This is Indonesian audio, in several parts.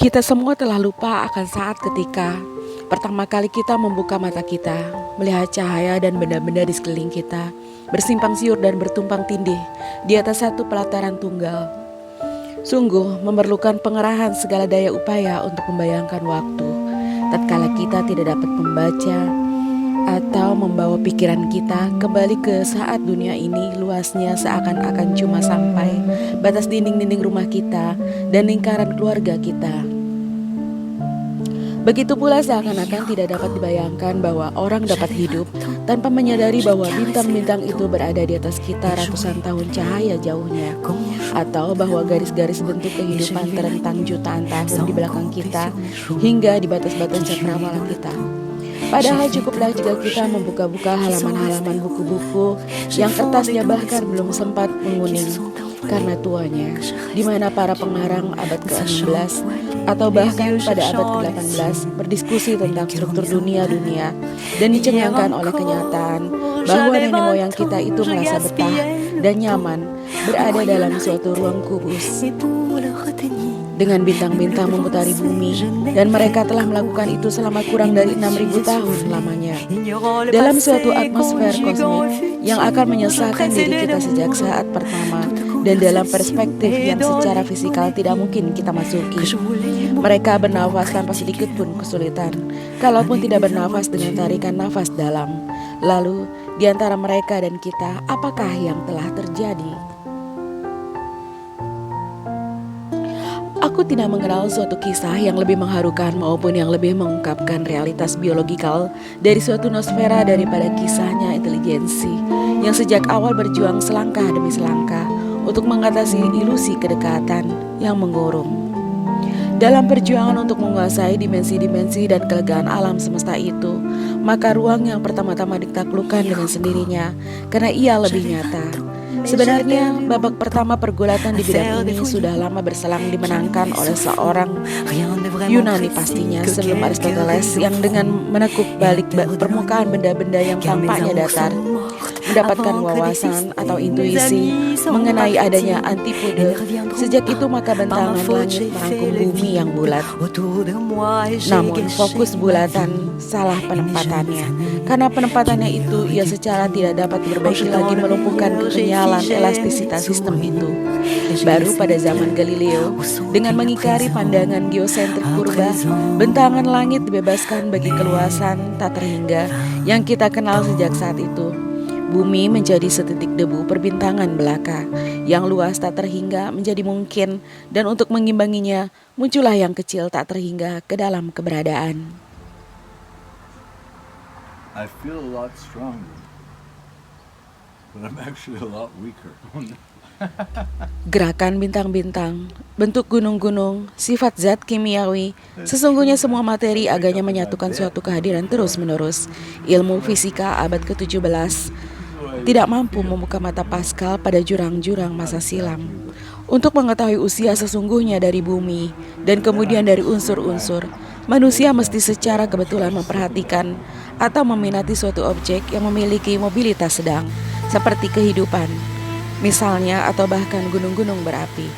Kita semua telah lupa akan saat ketika pertama kali kita membuka mata kita, melihat cahaya dan benda-benda di sekeliling kita, bersimpang siur dan bertumpang tindih di atas satu pelataran tunggal. Sungguh memerlukan pengerahan segala daya upaya untuk membayangkan waktu, tatkala kita tidak dapat membaca atau membawa pikiran kita kembali ke saat dunia ini luasnya seakan-akan cuma sampai batas dinding-dinding rumah kita dan lingkaran keluarga kita. Begitu pula seakan-akan tidak dapat dibayangkan bahwa orang dapat hidup tanpa menyadari bahwa bintang-bintang itu berada di atas kita ratusan tahun cahaya jauhnya, atau bahwa garis-garis bentuk kehidupan terentang jutaan tahun di belakang kita hingga di batas-batas cakrawala kita. Padahal cukuplah jika kita membuka-buka halaman-halaman buku-buku yang kertasnya bahkan belum sempat menguning karena tuanya, di mana para pengarang abad ke-16 atau bahkan pada abad ke-18 berdiskusi tentang struktur dunia-dunia dan dicengangkan oleh kenyataan bahwa nenek moyang kita itu merasa betah dan nyaman berada dalam suatu ruang kubus dengan bintang-bintang memutari bumi, dan mereka telah melakukan itu selama kurang dari 6.000 tahun lamanya dalam suatu atmosfer kosmik yang akan menyesalkan diri kita sejak saat pertama dan dalam perspektif yang secara fisikal tidak mungkin kita masuki. Mereka bernafas tanpa sedikit pun kesulitan, kalaupun tidak bernafas dengan tarikan nafas dalam. Lalu di antara mereka dan kita, apakah yang telah terjadi? Aku tidak mengenal suatu kisah yang lebih mengharukan maupun yang lebih mengungkapkan realitas biologikal dari suatu nosfera daripada kisahnya intelijensi yang sejak awal berjuang selangkah demi selangkah untuk mengatasi ilusi kedekatan yang mengurung. Dalam perjuangan untuk menguasai dimensi-dimensi dan kelegaan alam semesta itu, maka ruang yang pertama-tama ditaklukkan dengan sendirinya karena ia lebih nyata. Sebenarnya babak pertama pergulatan di bidang ini sudah lama berselang dimenangkan oleh seorang Yunani pastinya sebelum Aristoteles yang dengan menekuk balik permukaan benda-benda yang tampaknya datar mendapatkan wawasan atau intuisi mengenai adanya antipode. Sejak itu maka bentangan langit merangkum bumi yang bulat. Namun fokus bulatan salah penempatannya. Karena penempatannya itu ia secara tidak dapat diperbaiki lagi melumpuhkan kekenyalan elastisitas sistem itu. Baru pada zaman Galileo, dengan mengingkari pandangan geosentrik purba, bentangan langit dibebaskan bagi keluasan tak terhingga yang kita kenal sejak saat itu. Bumi menjadi setitik debu perbintangan belaka yang luas tak terhingga menjadi mungkin, dan untuk mengimbanginya muncullah yang kecil tak terhingga ke dalam keberadaan. I feel a lot stronger, but I'm actually a lot weaker. Gerakan bintang-bintang, bentuk gunung-gunung, sifat zat kimiawi, sesungguhnya semua materi agaknya menyatukan suatu kehadiran terus-menerus. Ilmu fisika abad ke-17 tidak mampu membuka mata Pascal pada jurang-jurang masa silam untuk mengetahui usia sesungguhnya dari bumi dan kemudian dari unsur-unsur. Manusia mesti secara kebetulan memperhatikan atau meminati suatu objek yang memiliki mobilitas sedang, seperti kehidupan, misalnya, atau bahkan gunung-gunung berapi.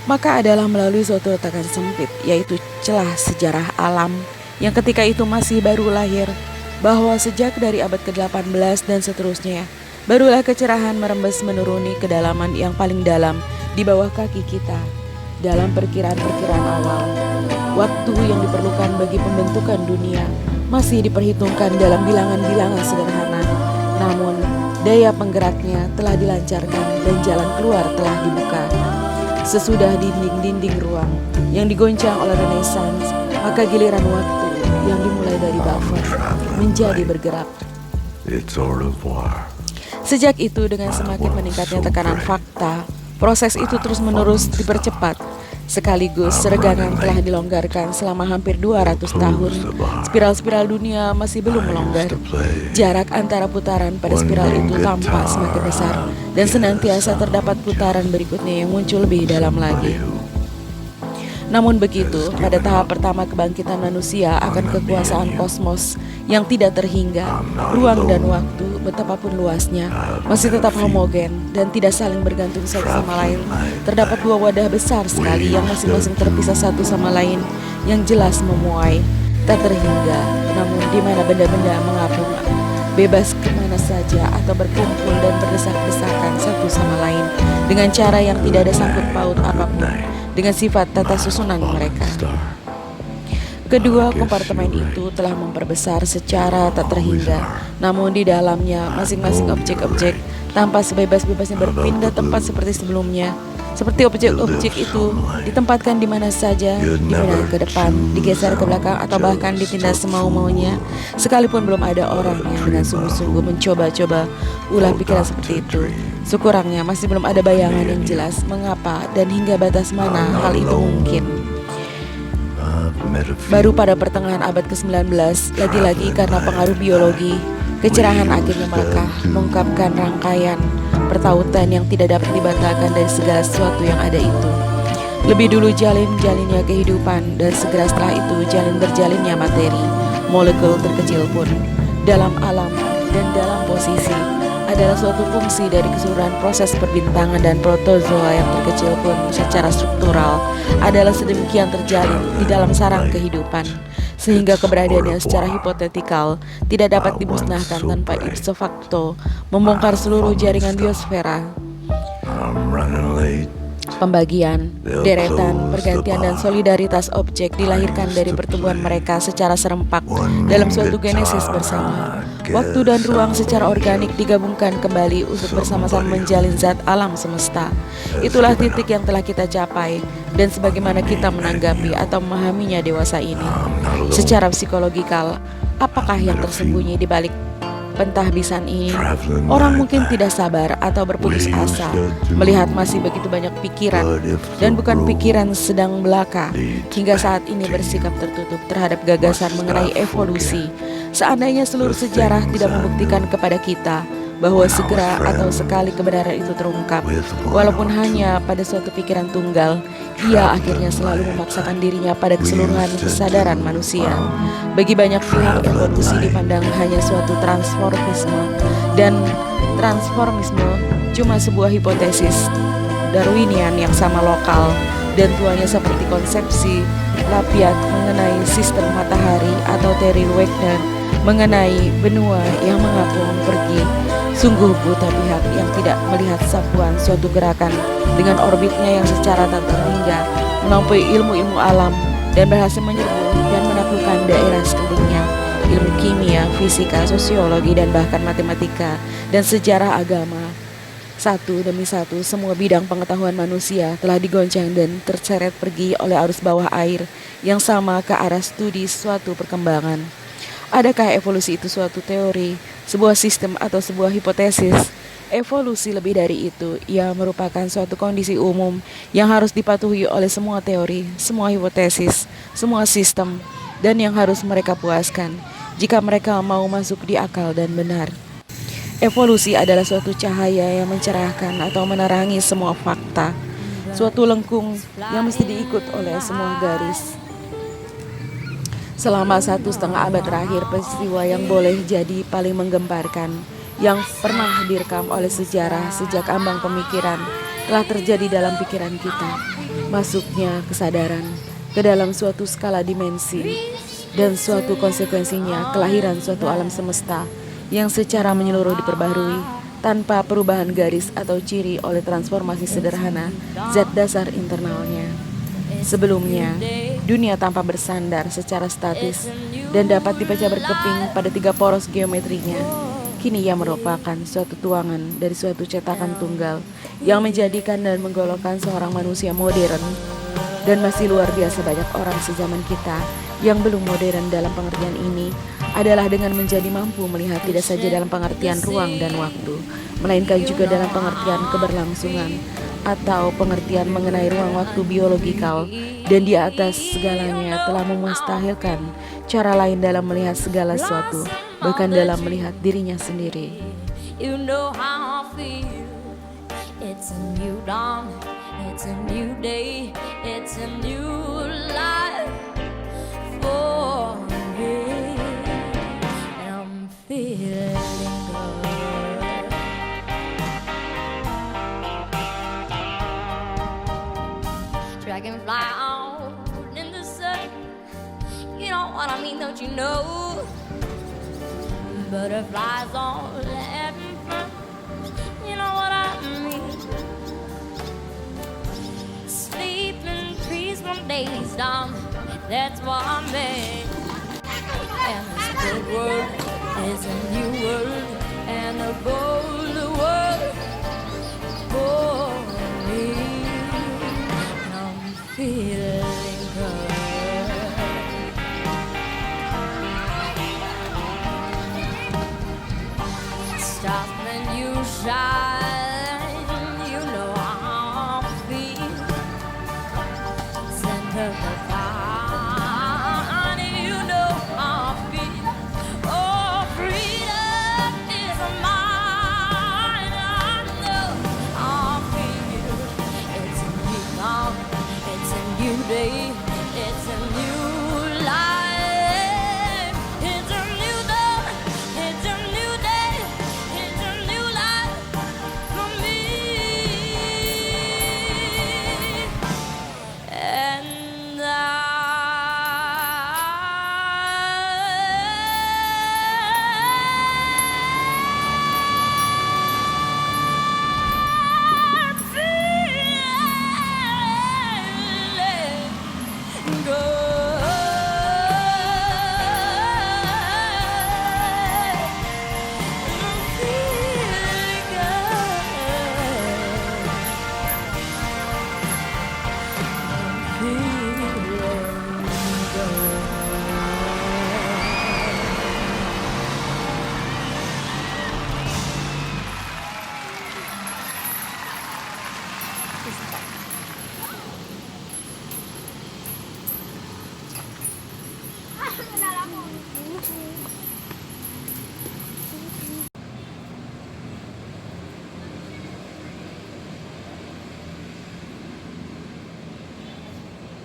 Maka adalah melalui suatu retakan sempit, yaitu celah sejarah alam yang ketika itu masih baru lahir, bahwa sejak dari abad ke-18 dan seterusnya, barulah kecerahan merembes menuruni kedalaman yang paling dalam di bawah kaki kita. Dalam perkiraan-perkiraan awal, waktu yang diperlukan bagi pembentukan dunia masih diperhitungkan dalam bilangan-bilangan sederhana. Namun, daya penggeraknya telah dilancarkan dan jalan keluar telah dibuka. Sesudah dinding-dinding ruang yang digoncang oleh Renaissance, maka giliran waktu yang dimulai dari buffer menjadi bergerak. Sejak itu, dengan semakin meningkatnya tekanan fakta, proses itu terus-menerus dipercepat. Sekaligus seregangan telah dilonggarkan selama hampir 200 tahun. Spiral-spiral dunia masih belum melonggar. Jarak antara putaran pada spiral itu tampak semakin besar, dan senantiasa terdapat putaran berikutnya yang muncul lebih dalam lagi. Namun begitu, pada tahap pertama kebangkitan manusia akan kekuasaan kosmos yang tidak terhingga, ruang dan waktu betapapun luasnya masih tetap homogen dan tidak saling bergantung satu sama lain. Terdapat dua wadah besar sekali yang masing-masing terpisah satu sama lain yang jelas memuai, tak terhingga, namun di mana benda-benda mengapung bebas kemana saja atau berkumpul dan berdesak-desakan satu sama lain dengan cara yang tidak ada sangkut paut apapun dengan sifat tata susunan mereka. Kedua kompartemen itu telah memperbesar secara tak terhingga, namun di dalamnya masing-masing objek-objek tanpa sebebas-bebasnya berpindah tempat seperti sebelumnya. Seperti objek-objek itu ditempatkan di mana saja, dipindah ke depan, digeser ke belakang, atau bahkan ditindas semau-maunya, sekalipun belum ada orang yang dengan sungguh-sungguh mencoba-coba ulah pikiran seperti itu. Sekurangnya masih belum ada bayangan yang jelas mengapa dan hingga batas mana hal itu mungkin. Baru pada pertengahan abad ke-19, lagi-lagi karena pengaruh biologi, kecerahan akhirnya melekah mengungkapkan rangkaian pertautan yang tidak dapat dibatalkan dari segala sesuatu yang ada itu. Lebih dulu jalin-jalinnya kehidupan, dan segera setelah itu jalin berjalinnya materi, molekul terkecil pun dalam alam dan dalam posisi adalah suatu fungsi dari keseluruhan proses perbintangan, dan protozoa yang terkecil pun secara struktural adalah sedemikian terjalin di dalam sarang kehidupan, sehingga keberadaannya secara hipotetikal tidak dapat dimusnahkan tanpa ipso facto membongkar seluruh jaringan biosfera. Pembagian, deretan, pergantian, dan solidaritas objek dilahirkan dari pertumbuhan mereka secara serempak dalam suatu genesis bersama. Waktu dan ruang secara organik digabungkan kembali untuk bersama-sama menjalin zat alam semesta. Itulah titik yang telah kita capai, dan sebagaimana kita menanggapi atau memahaminya dewasa ini. Secara psikologikal, apakah yang tersembunyi di balik pentahbisan ini? Orang mungkin tidak sabar atau berputus asa melihat masih begitu banyak pikiran, dan bukan pikiran sedang belaka hingga saat ini bersikap tertutup terhadap gagasan mengenai evolusi. Seandainya seluruh sejarah tidak membuktikan kepada kita bahwa segera atau sekali kebenaran itu terungkap, walaupun hanya pada suatu pikiran tunggal, ia akhirnya selalu memaksakan dirinya pada keseluruhan kesadaran manusia. Bagi banyak pihak, evolusi dipandang hanya suatu transformisme, dan transformisme cuma sebuah hipotesis Darwinian yang sama lokal dan tuanya seperti konsepsi Lapiat mengenai sistem matahari atau Terry Wagner mengenai benua yang mengapung pergi. Sungguh buta pihak yang tidak melihat sapuan suatu gerakan dengan orbitnya yang secara tak terhingga melampaui ilmu-ilmu alam dan berhasil menyerbu dan menaklukkan daerah sekelilingnya. Ilmu kimia, fisika, sosiologi, dan bahkan matematika dan sejarah agama. Satu demi satu, semua bidang pengetahuan manusia telah digoncang dan terseret pergi oleh arus bawah air yang sama ke arah studi suatu perkembangan. Adakah evolusi itu suatu teori, sebuah sistem, atau sebuah hipotesis? Evolusi lebih dari itu, ia merupakan suatu kondisi umum yang harus dipatuhi oleh semua teori, semua hipotesis, semua sistem, dan yang harus mereka puaskan jika mereka mau masuk di akal dan benar. Evolusi adalah suatu cahaya yang mencerahkan atau menerangi semua fakta, suatu lengkung yang mesti diikut oleh semua garis. Selama 1,5 abad terakhir, peristiwa yang boleh jadi paling menggemparkan yang pernah direkam oleh sejarah sejak ambang pemikiran telah terjadi dalam pikiran kita. Masuknya kesadaran ke dalam suatu skala dimensi, dan suatu konsekuensinya kelahiran suatu alam semesta yang secara menyeluruh diperbaharui tanpa perubahan garis atau ciri oleh transformasi sederhana zat dasar internalnya. Sebelumnya, dunia tanpa bersandar secara statis dan dapat dipecah berkeping pada 3 poros geometrinya, kini ia merupakan suatu tuangan dari suatu cetakan tunggal yang menjadikan dan menggolongkan seorang manusia modern. Dan masih luar biasa banyak orang sezaman kita yang belum modern dalam pengertian ini adalah dengan menjadi mampu melihat tidak saja dalam pengertian ruang dan waktu, melainkan juga dalam pengertian keberlangsungan atau pengertian mengenai ruang waktu biologikal, dan di atas segalanya telah memustahilkan cara lain dalam melihat segala sesuatu, bahkan dalam melihat dirinya sendiri. You know how I feel. It's a new dawn, it's a new day, it's a new dragonfly out in the sun. You know what I mean, don't you know? Butterflies all having fun. You know what I mean? Sleeping peaceful days down. That's what I mean. And this good world is a new world, and a bold world for me. And I'm feeling good. Stop and you shine, you know how I feel. Center the fire, you know how I feel. Oh, freedom is mine. I know how I feel. It's a new dawn, it's a new day, it's a new life. It's a new dawn, it's a new day, it's a new life for me. And I'm feeling good. I'm feeling good.